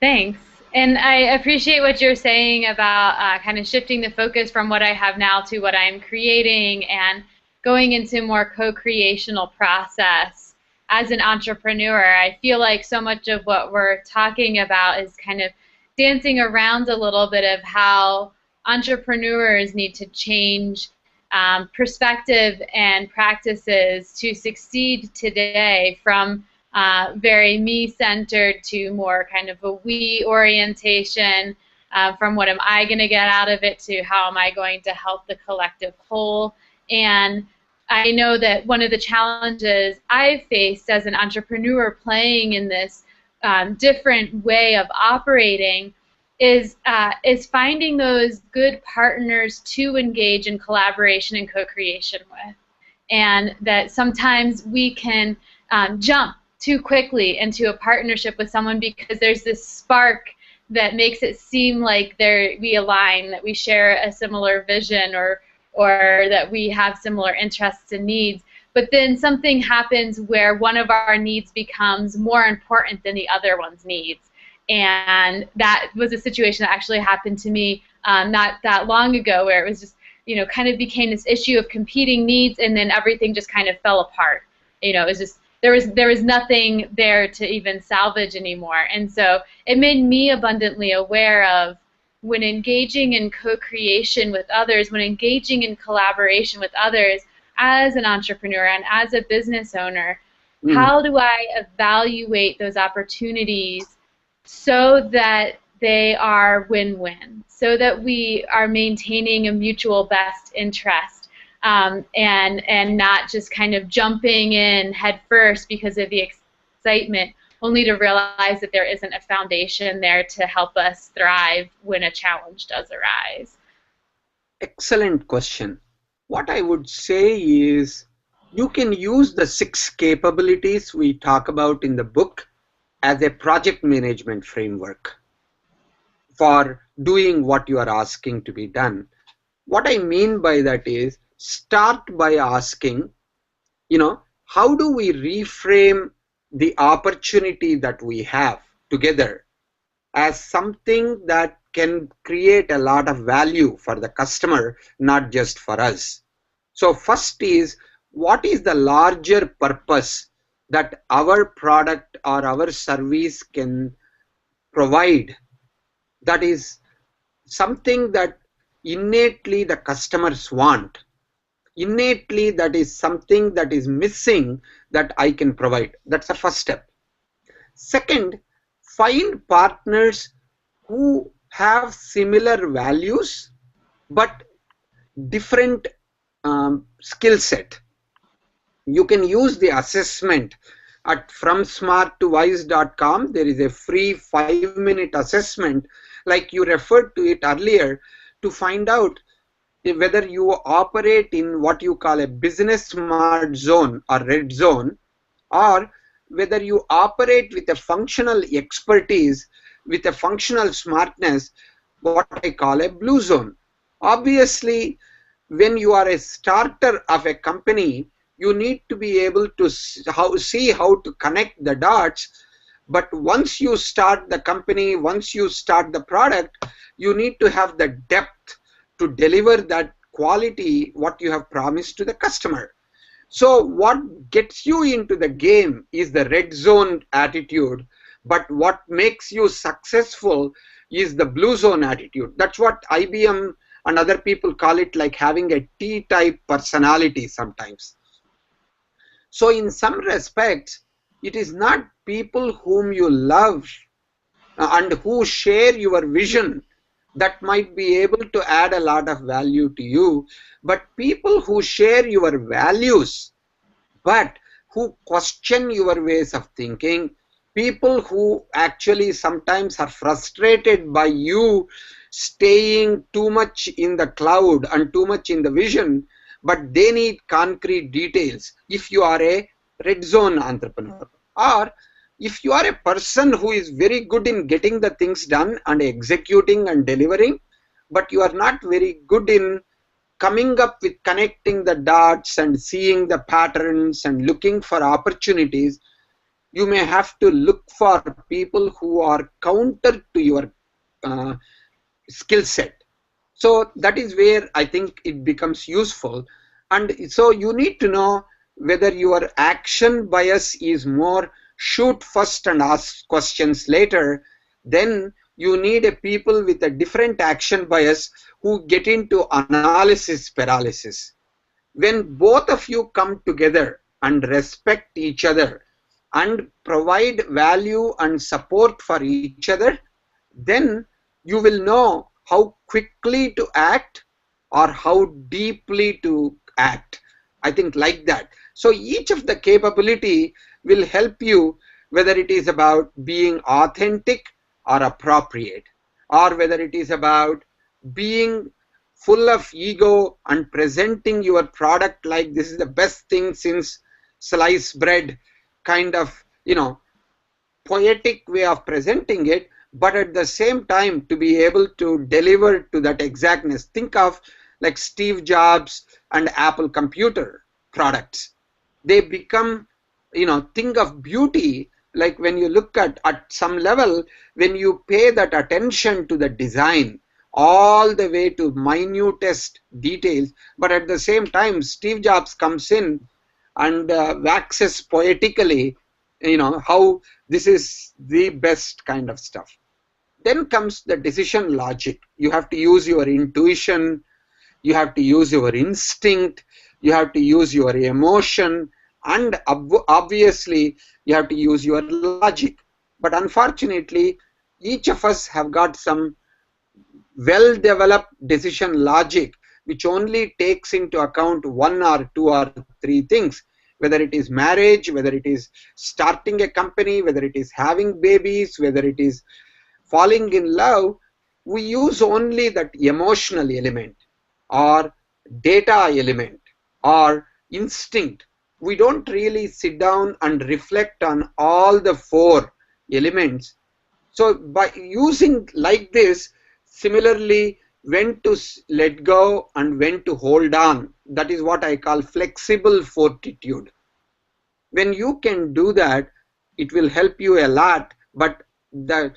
Thanks. And I appreciate what you're saying about kind of shifting the focus from what I have now to what I'm creating and going into more co-creational process as an entrepreneur. I feel like so much of what we're talking about is kind of dancing around a little bit of how entrepreneurs need to change perspective and practices to succeed today, from very me-centered to more kind of a we orientation, from what am I going to get out of it to how am I going to help the collective whole. And I know that one of the challenges I've faced as an entrepreneur playing in this different way of operating is finding those good partners to engage in collaboration and co-creation with. And that sometimes we can jump too quickly into a partnership with someone because there's this spark that makes it seem like we align, that we share a similar vision, or that we have similar interests and needs. But then something happens where one of our needs becomes more important than the other one's needs. And that was a situation that actually happened to me not that long ago, where it was just, kind of became this issue of competing needs, and then everything just kind of fell apart. It was just, there was nothing there to even salvage anymore. And so it made me abundantly aware of, when engaging in co-creation with others, when engaging in collaboration with others as an entrepreneur and as a business owner, how do I evaluate those opportunities so that they are win-win, so that we are maintaining a mutual best interest, and not just kind of jumping in head first because of the excitement, only to realize that there isn't a foundation there to help us thrive when a challenge does arise. Excellent question. What I would say is, you can use the 6 capabilities we talk about in the book as a project management framework for doing what you are asking to be done. What I mean by that is, start by asking, how do we reframe the opportunity that we have together as something that can create a lot of value for the customer, not just for us. So first is, what is the larger purpose that our product or our service can provide, that is something that innately the customers want? innately that is something that is missing that I can provide. That's the first step. Second, find partners who have similar values but different skill set. You can use the assessment at fromsmarttowise.com. There is a free 5-minute assessment, like you referred to it earlier, to find out whether you operate in what you call a business smart zone or red zone, or whether you operate with a functional expertise, with a functional smartness, what I call a blue zone. Obviously, when you are a starter of a company, you need to be able to see how to connect the dots. But once you start the company, once you start the product, you need to have the depth to deliver that quality, what you have promised to the customer. So what gets you into the game is the red zone attitude, but what makes you successful is the blue zone attitude. That's what IBM and other people call it, like having a T-type personality sometimes. So in some respects, it is not people whom you love and who share your vision that might be able to add a lot of value to you, but people who share your values but who question your ways of thinking, people who actually sometimes are frustrated by you staying too much in the cloud and too much in the vision, but they need concrete details if you are a red zone entrepreneur. Or if you are a person who is very good in getting the things done and executing and delivering, but you are not very good in coming up with connecting the dots and seeing the patterns and looking for opportunities, you may have to look for people who are counter to your skill set. So that is where I think it becomes useful. And so you need to know whether your action bias is more shoot first and ask questions later. Then you need a people with a different action bias who get into analysis paralysis. When both of you come together and respect each other and provide value and support for each other, then you will know how quickly to act or how deeply to act. I think like that. So each of the capability will help you, whether it is about being authentic or appropriate, or whether it is about being full of ego and presenting your product like this is the best thing since sliced bread, kind of, poetic way of presenting it, but at the same time to be able to deliver to that exactness. Think of like Steve Jobs and Apple computer products. They become, think of beauty, like when you look at some level, when you pay that attention to the design, all the way to minutest details, but at the same time, Steve Jobs comes in and waxes poetically, how this is the best kind of stuff. Then comes the decision logic. You have to use your intuition, you have to use your instinct, you have to use your emotion, and obviously you have to use your logic. But unfortunately, each of us have got some well-developed decision logic which only takes into account 1 or 2 or 3 things, whether it is marriage, whether it is starting a company, whether it is having babies, whether it is falling in love. We use only that emotional element or data element or instinct. We don't really sit down and reflect on all the 4 elements. So by using like this, similarly, when to let go and when to hold on, that is what I call flexible fortitude. When you can do that, it will help you a lot. But the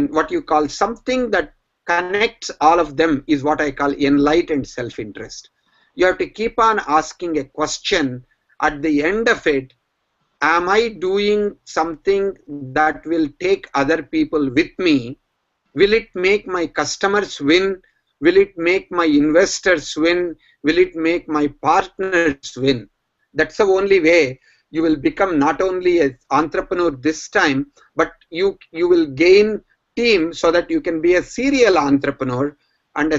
what you call something that connects all of them is what I call enlightened self-interest. You have to keep on asking a question at the end of it. Am I doing something that will take other people with me? Will it make my customers win? Will it make my investors win? Will it make my partners win? That's the only way you will become not only an entrepreneur this time, but you will gain team so that you can be a serial entrepreneur and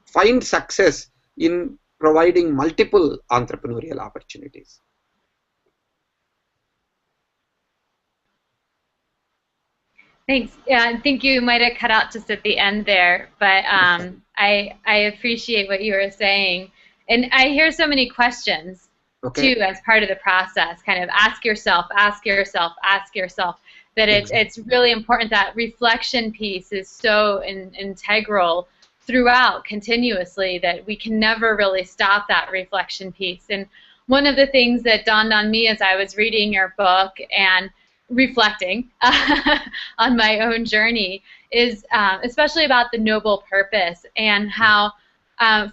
find success in providing multiple entrepreneurial opportunities. Thanks. Yeah, I think you might have cut out just at the end there, but I appreciate what you were saying. And I hear so many questions, too, as part of the process. Kind of ask yourself, ask yourself, ask yourself. That it's really important. That reflection piece is so integral throughout, continuously, that we can never really stop that reflection piece. And one of the things that dawned on me as I was reading your book and reflecting on my own journey is especially about the noble purpose, and how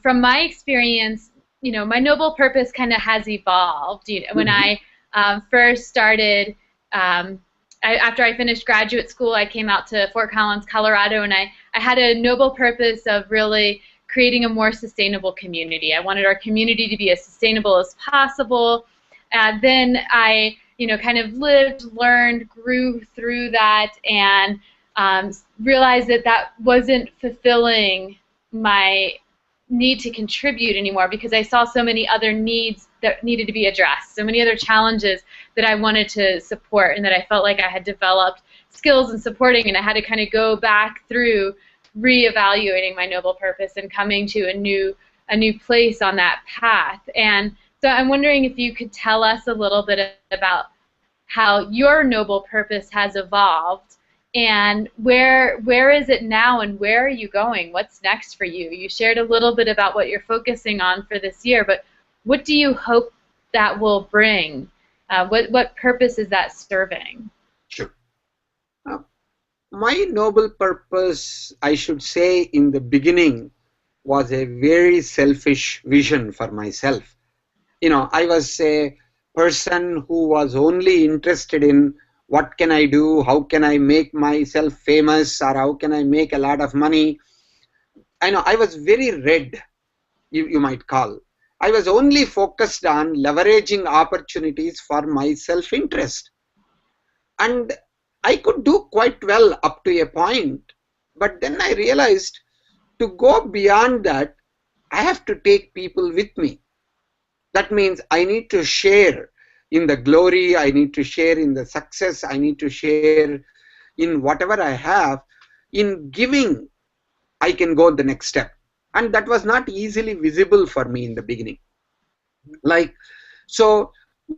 from my experience, my noble purpose kind of has evolved. When I first started, after I finished graduate school, I came out to Fort Collins, Colorado, and I had a noble purpose of really creating a more sustainable community. I wanted our community to be as sustainable as possible. Then I kind of lived, learned, grew through that, and realized that that wasn't fulfilling my need to contribute anymore, because I saw so many other needs that needed to be addressed, so many other challenges that I wanted to support, and that I felt like I had developed skills in supporting, and I had to kind of go back through reevaluating my noble purpose and coming to a new place on that path. And so I'm wondering if you could tell us a little bit about how your noble purpose has evolved, and where is it now, and where are you going? What's next for you? You shared a little bit about what you're focusing on for this year, but what do you hope that will bring? What purpose is that serving? Sure. My noble purpose, I should say, in the beginning, was a very selfish vision for myself. I was a person who was only interested in what can I do, how can I make myself famous, or how can I make a lot of money. I was very red, you might call. I was only focused on leveraging opportunities for my self-interest. And I could do quite well up to a point, but then I realized to go beyond that, I have to take people with me. That means I need to share in the glory, I need to share in the success, I need to share in whatever I have. In giving, I can go the next step. And that was not easily visible for me in the beginning. So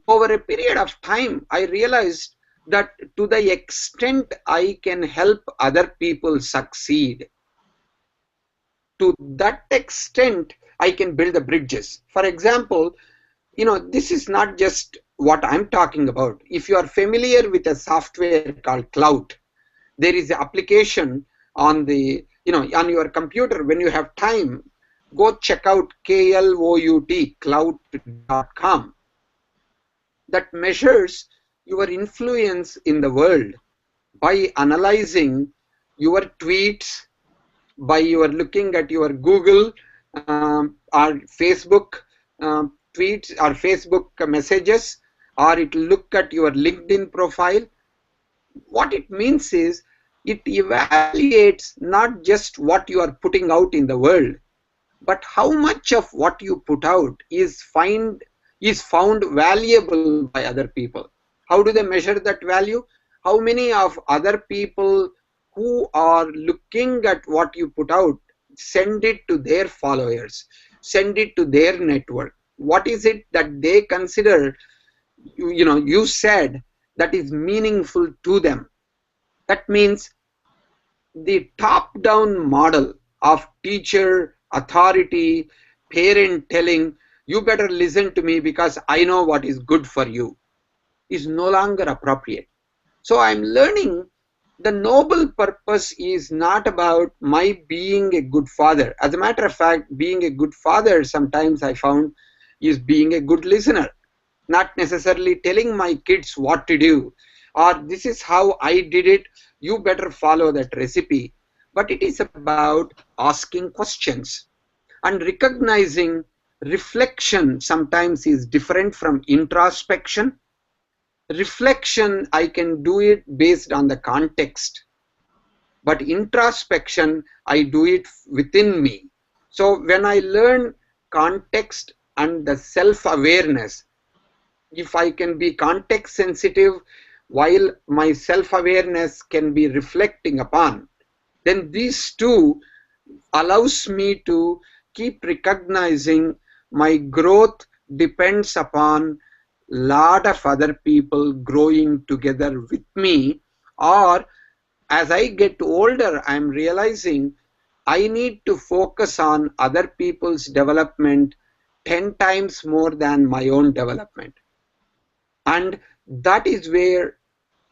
over a period of time, I realized that to the extent I can help other people succeed, to that extent I can build the bridges. For example, this is not just what I'm talking about. If you are familiar with a software called Cloud, there is an application on on your computer. When you have time, go check out KLOUT, cloud.com. That measures your influence in the world by analyzing your tweets, by your looking at your Google or Facebook tweets or Facebook messages, or it look at your LinkedIn profile. What it means is it evaluates not just what you are putting out in the world, but how much of what you put out is found valuable by other people. How do they measure that value? How many of other people who are looking at what you put out send it to their followers, send it to their network? What is it that they consider you said that is meaningful to them? That means the top-down model of teacher, authority, parent telling, you better listen to me because I know what is good for you, is no longer appropriate. So I'm learning the noble purpose is not about my being a good father. As a matter of fact, being a good father, sometimes I found, is being a good listener. Not necessarily telling my kids what to do, or this is how I did it, you better follow that recipe. but it is about asking questions and recognizing reflection sometimes is different from introspection. Reflection, I can do it based on the context, but introspection, I do it within me. So when I learn context and the self-awareness, if I can be context sensitive while my self-awareness can be reflecting upon, then these two allows me to keep recognizing my growth depends upon lot of other people growing together with me, or as I get older, I'm realizing I need to focus on other people's development 10 times more than my own development. And that is where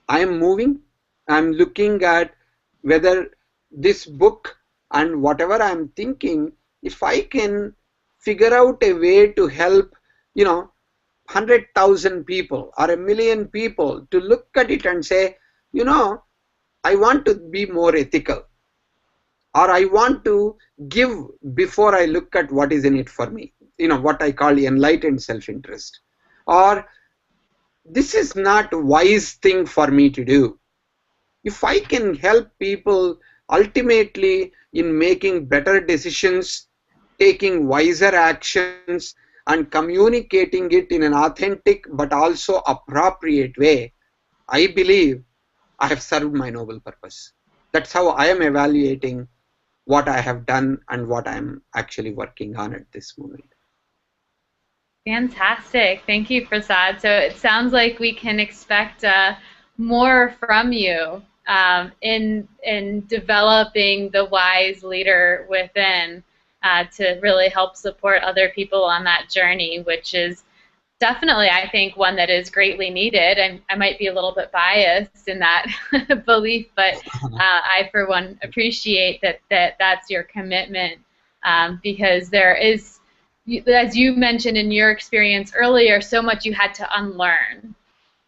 I'm moving. I'm looking at whether this book and whatever I'm thinking, if I can figure out a way to help, 100,000 people or 1,000,000 people to look at it and say, I want to be more ethical, or I want to give before I look at what is in it for me, what I call enlightened self-interest, or this is not a wise thing for me to do. If I can help people ultimately in making better decisions, taking wiser actions, and communicating it in an authentic but also appropriate way, I believe I have served my noble purpose. That's how I am evaluating what I have done and what I am actually working on at this moment. Fantastic. Thank you, Prasad. So it sounds like we can expect more from you in developing the wise leader within to really help support other people on that journey, which is definitely, I think, one that is greatly needed. And I might be a little bit biased in that belief, but I, for one, appreciate that's your commitment because there is, as you mentioned in your experience earlier, so much you had to unlearn.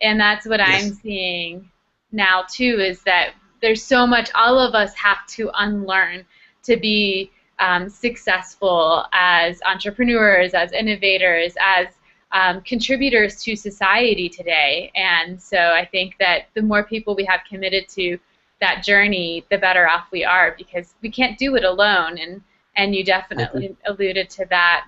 And that's what Yes. I'm seeing now, too, is that there's so much all of us have to unlearn to be successful as entrepreneurs, as innovators, as contributors to society today. And so I think that the more people we have committed to that journey, the better off we are, because we can't do it alone. And you definitely alluded to that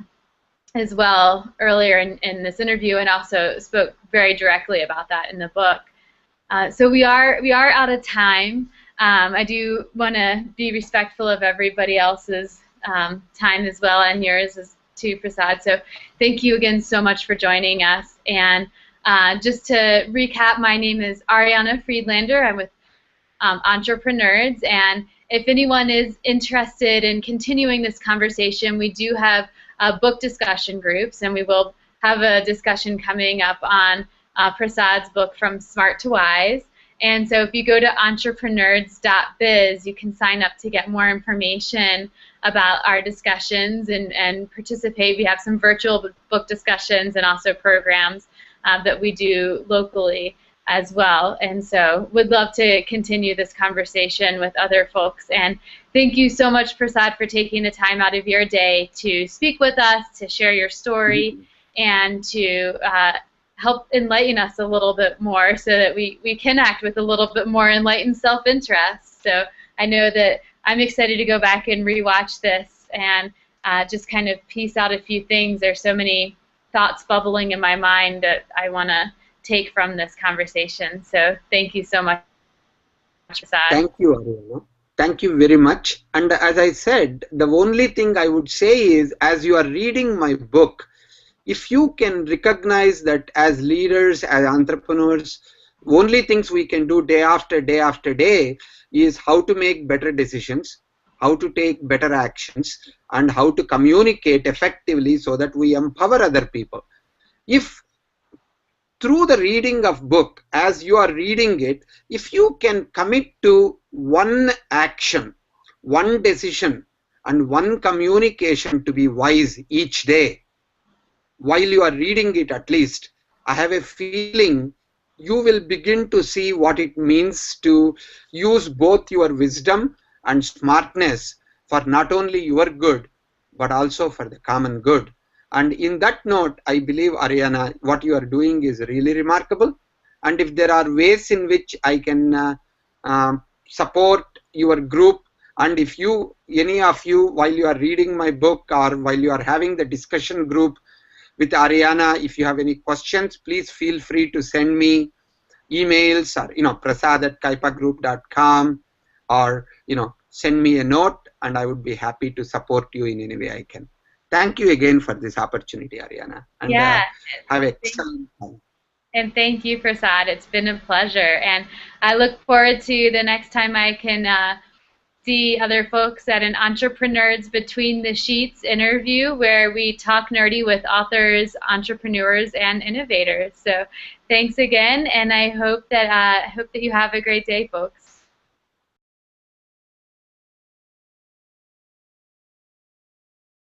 as well earlier in this interview, and also spoke very directly about that in the book. So we are out of time. I do want to be respectful of everybody else's time as well, and yours as too, Prasad. So thank you again so much for joining us. And just to recap, my name is Ariana Friedlander. I'm with EntrepreNerds, and if anyone is interested in continuing this conversation, we do have book discussion groups, and we will have a discussion coming up on Prasad's book, From Smart to Wise. And so if you go to EntrepreNerds.biz, you can sign up to get more information about our discussions and participate. We have some virtual book discussions and also programs that we do locally as well. And so would love to continue this conversation with other folks. And thank you so much, Prasad, for taking the time out of your day to speak with us, to share your story, and to help enlighten us a little bit more so that we can act with a little bit more enlightened self-interest. So I know that I'm excited to go back and rewatch this and just kind of piece out a few things. There's so many thoughts bubbling in my mind that I want to take from this conversation. So thank you so much, Prasad. Thank you, Ariana. Thank you very much. And as I said, the only thing I would say is, as you are reading my book, if you can recognize that as leaders, as entrepreneurs, only things we can do day after day after day is how to make better decisions, how to take better actions, and how to communicate effectively so that we empower other people. If through the reading of book, as you are reading it, if you can commit to one action, one decision, and one communication to be wise each day, while you are reading it at least, I have a feeling you will begin to see what it means to use both your wisdom and smartness for not only your good, but also for the common good. And in that note, I believe, Ariana, what you are doing is really remarkable. And if there are ways in which I can support your group, and if you, any of you, while you are reading my book or while you are having the discussion group with Ariana, if you have any questions, please feel free to send me emails or, prasad@kaipagroup.com, or, send me a note, and I would be happy to support you in any way I can. Thank you again for this opportunity, Ariana. And Yeah. have an excellent time. And thank you, Prasad. It's been a pleasure. And I look forward to the next time I can see other folks at an EntrepreNerds Between the Sheets interview where we talk nerdy with authors, entrepreneurs, and innovators. So thanks again, and I hope that you have a great day, folks.